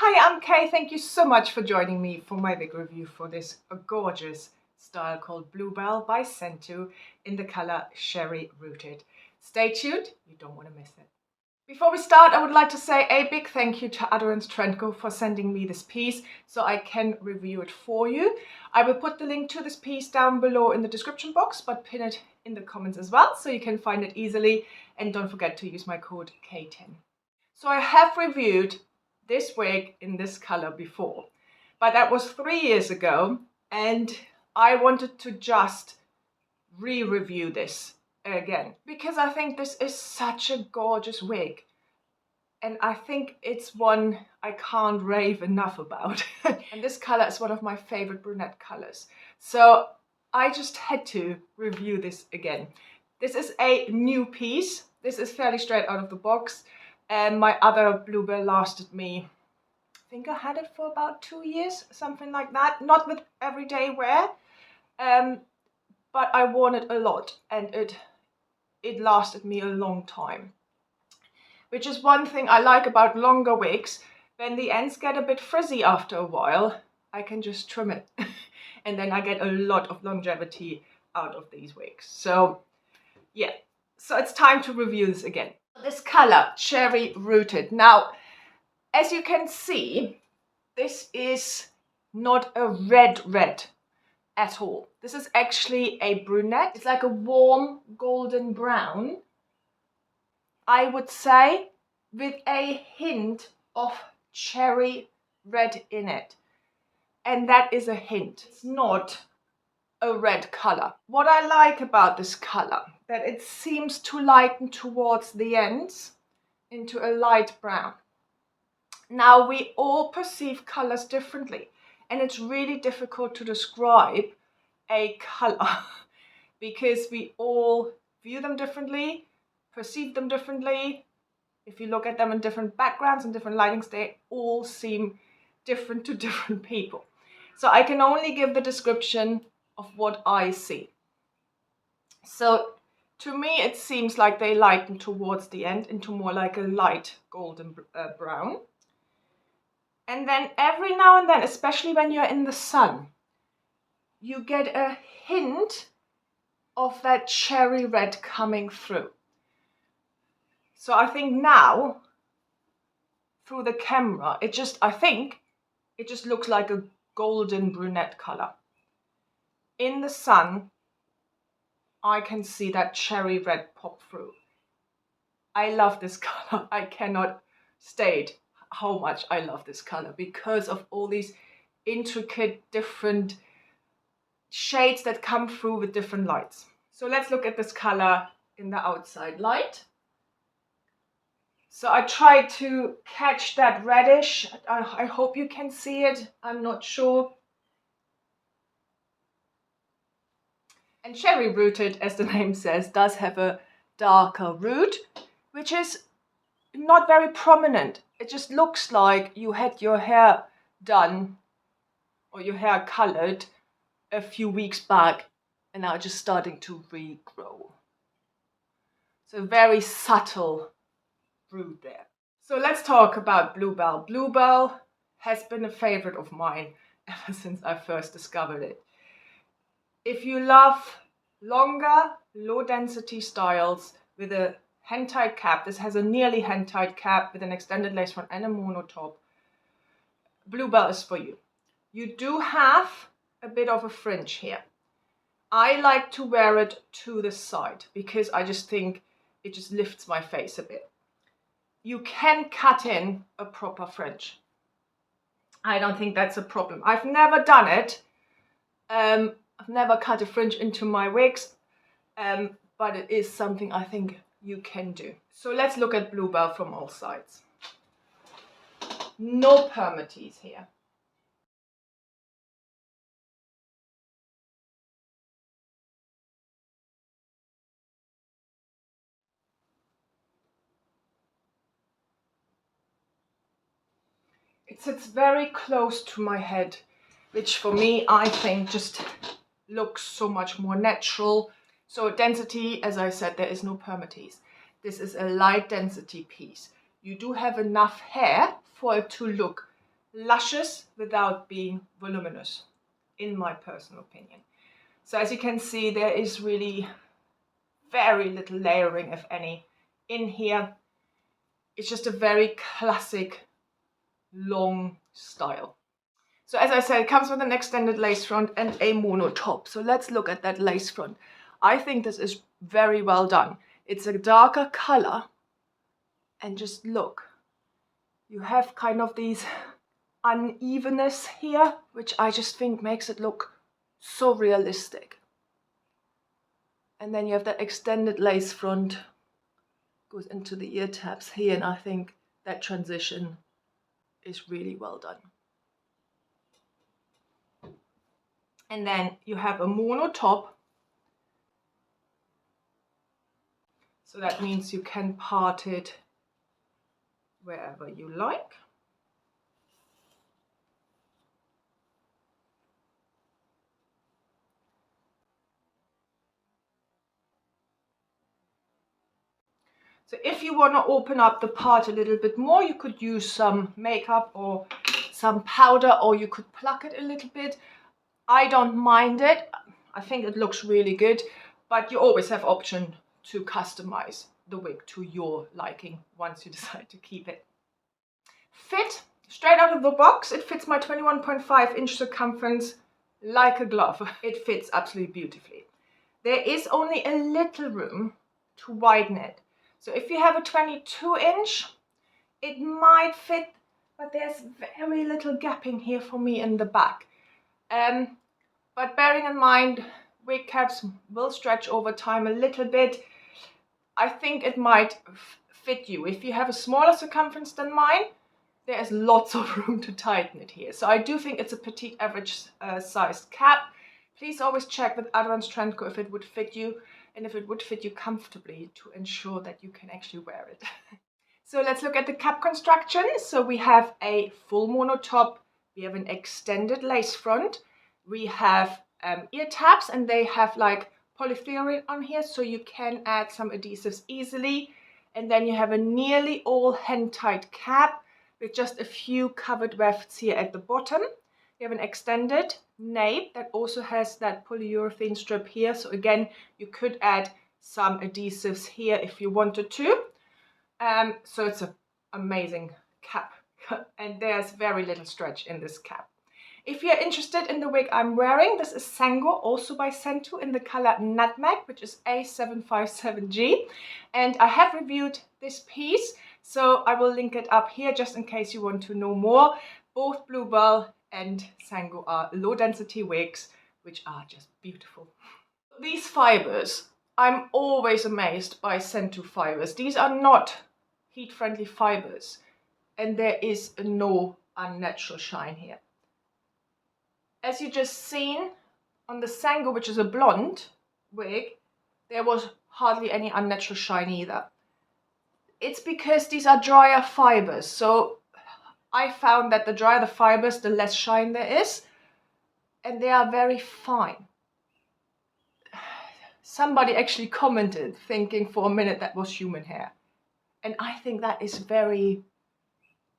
Hi, I'm Kay. Thank you so much for joining me for my wig review for this gorgeous style called Bluebell by Sentoo in the color Sherry Rooted. Stay tuned, you don't want to miss it. Before we start, I would like to say a big thank you to Adorance Trendco for sending me this piece so I can review it for you. I will put the link to this piece down below in the description box, but pin it in the comments as well so you can find it easily. And don't forget to use my code K10. So I have reviewed this wig in this color before, but that was 3 years ago, and I wanted to just re-review this again because I think this is such a gorgeous wig, and I think it's one I can't rave enough about. And this color is one of my favorite brunette colors, so I just had to review this again. This is a new piece. This is fairly straight out of the box. And my other Bluebell lasted me, I think I had it for about 2 years, something like that. Not with everyday wear, but I worn it a lot, and it lasted me a long time. Which is one thing I like about longer wigs. When the ends get a bit frizzy after a while, I can just trim it. And then I get a lot of longevity out of these wigs. So yeah, so it's time to review this again. This color, Cherry Rooted. Now, as you can see, this is not a red at all. This is actually a brunette. It's like a warm golden brown, I would say, with a hint of cherry red in it. And that is a hint. It's not a red color. What I like about this color, that it seems to lighten towards the ends into a light brown. Now, we all perceive colors differently, and it's really difficult to describe a color because we all view them differently, perceive them differently. If you look at them in different backgrounds and different lightings, they all seem different to different people. So I can only give the description of what I see. So to me, it seems like they lighten towards the end into more like a light golden brown. And then every now and then, especially when you're in the sun, you get a hint of that cherry red coming through. So I think now, through the camera, I think it just looks like a golden brunette color. In the sun, I can see that cherry red pop through. I love this color. I cannot state how much I love this color because of all these intricate different shades that come through with different lights. So let's look at this color in the outside light. So I tried to catch that reddish. I hope you can see it. I'm not sure. And Cherry Rooted, as the name says, does have a darker root, which is not very prominent. It just looks like you had your hair done or your hair colored a few weeks back and now just starting to regrow. So very subtle root there. So let's talk about Bluebell. Bluebell has been a favorite of mine ever since I first discovered it. If you love longer, low density styles with a hand-tied cap, this has a nearly hand-tied cap with an extended lace front and a mono top, Bluebell is for you. You do have a bit of a fringe here. I like to wear it to the side because I just think it just lifts my face a bit. You can cut in a proper fringe. I don't think that's a problem. I've never done it. I've never cut a fringe into my wigs, but it is something I think you can do. So let's look at Bluebell from all sides. No permatease here. It sits very close to my head, which for me, I think just looks so much more natural. So density, as I said, there is no permatease. This is a light density piece. You do have enough hair for it to look luscious without being voluminous, in my personal opinion. So as you can see, there is really very little layering, if any, in here. It's just a very classic long style. So as I said, it comes with an extended lace front and a mono top. So let's look at that lace front. I think this is very well done. It's a darker color, and just look, you have kind of these unevenness here, which I just think makes it look so realistic. And then you have that extended lace front, goes into the ear tabs here, and I think that transition is really well done. And then you have a mono top, so that means you can part it wherever you like. So if you want to open up the part a little bit more, you could use some makeup or some powder, or you could pluck it a little bit. I don't mind it. I think it looks really good, but you always have option to customize the wig to your liking once you decide to keep it. Fit, straight out of the box, it fits my 21.5-inch circumference like a glove. It fits absolutely beautifully. There is only a little room to widen it. So if you have a 22-inch, it might fit, but there's very little gapping here for me in the back. But bearing in mind, wig caps will stretch over time a little bit. I think it might fit you. If you have a smaller circumference than mine, there is lots of room to tighten it here. So I do think it's a petite average sized cap. Please always check with Advanced Trendco if it would fit you, and if it would fit you comfortably, to ensure that you can actually wear it. So let's look at the cap construction. So we have a full mono top, we have an extended lace front, we have ear tabs, and they have like polyurethane on here, so you can add some adhesives easily. And then you have a nearly all hand-tight cap with just a few covered wefts here at the bottom. You have an extended nape that also has that polyurethane strip here. So again, you could add some adhesives here if you wanted to. So it's an amazing cap, and there's very little stretch in this cap. If you're interested in the wig I'm wearing, this is Sango, also by Sentoo, in the color Nutmeg, which is A757G. And I have reviewed this piece, so I will link it up here just in case you want to know more. Both Bluebell and Sango are low density wigs, which are just beautiful. These fibers, I'm always amazed by Sentoo fibers. These are not heat-friendly fibers, and there is no unnatural shine here. As you just seen on the Sango, which is a blonde wig, there was hardly any unnatural shine either. It's because these are drier fibers. So I found that the drier the fibers, the less shine there is, and they are very fine. Somebody actually commented, thinking for a minute that was human hair. And I think that is very,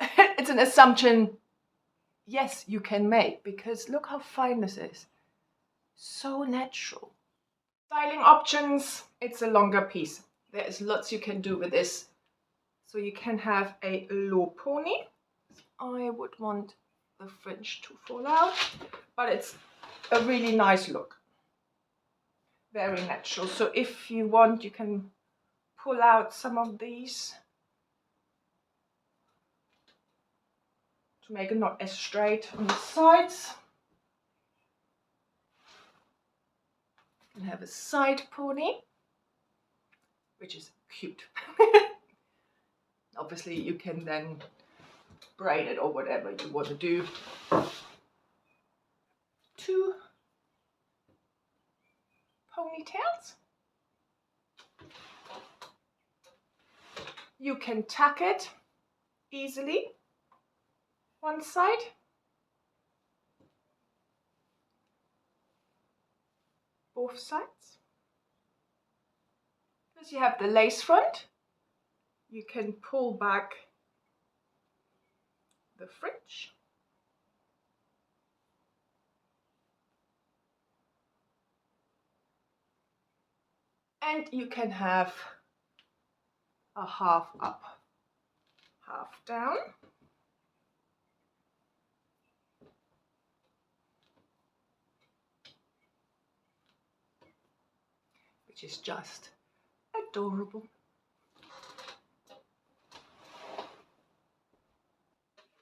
it's an assumption, yes, you can make, because look how fine this is. So natural. Styling options, it's a longer piece. There is lots you can do with this. So you can have a low pony. I would want the fringe to fall out, but it's a really nice look. Very natural. So if you want, you can pull out some of these to make it not as straight on the sides. You can have a side pony, which is cute. Obviously you can then braid it or whatever you want to do. Two ponytails. You can tuck it easily one side. Both sides. Because you have the lace front, you can pull back the fringe And you can have a half up, half down. Which is just adorable.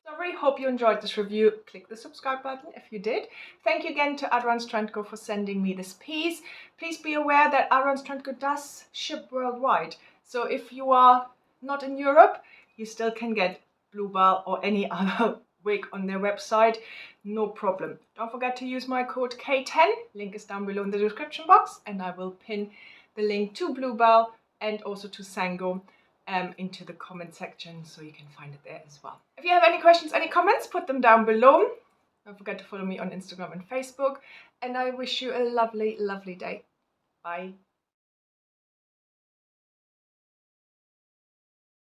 So I really hope you enjoyed this review. Click the subscribe button if you did. Thank you again to Adrian's Trendco for sending me this piece. Please be aware that Adrian's Trendco does ship worldwide. So if you are not in Europe, you still can get Bluebell or any other wig on their website, no problem. Don't forget to use my code K10. Link is down below in the description box, and I will pin the link to Bluebell and also to Sango into the comment section, so you can find it there as well. If you have any questions, any comments, put them down below. Don't forget to follow me on Instagram and Facebook, and I wish you a lovely, lovely day. Bye.